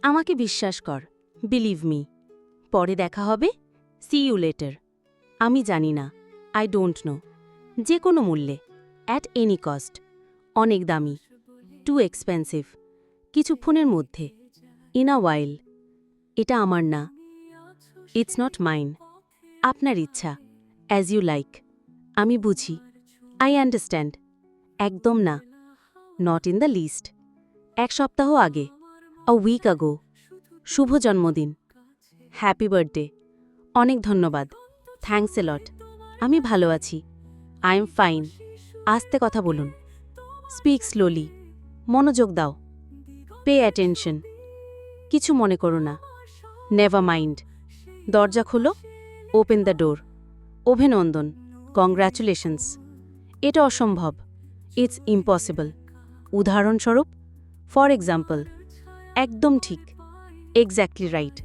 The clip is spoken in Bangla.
আমাকে বিশ্বাস কর, বিলিভ মি। পরে দেখা হবে, সি ইউ লেটার। আমি জানি না, আই ডোন্ট নো। যে কোনো মূল্যে, অ্যাট এনি কস্ট। অনেক দামি, টু এক্সপেন্সিভ। কিছুক্ষণের মধ্যে, ইন আ ওয়াইল। এটা আমার না, ইটস নট মাইন। আপনার ইচ্ছা, অ্যাজ ইউ লাইক। আমি বুঝি, আই আন্ডারস্ট্যান্ড। একদম না, নট ইন দ্য লিস্ট। 1 সপ্তাহ আগে, আ উইক আগো। শুভ জন্মদিন, হ্যাপি বার্থডে। অনেক ধন্যবাদ, থ্যাঙ্কস এ লট। আমি ভালো আছি, আই এম ফাইন। আস্তে কথা বলুন, স্পিক স্লোলি। মনোযোগ দাও, পে অ্যাটেনশন। কিছু মনে করো না, নেভার মাইন্ড। দরজা খোলো, ওপেন দ্য ডোর। অভিনন্দন, কংগ্র্যাচুলেশনস। এটা অসম্ভব, ইটস ইম্পসিবল। উদাহরণস্বরূপ, ফর এক্সাম্পল। একদম ঠিক, এক্স্যাক্টলি রাইট।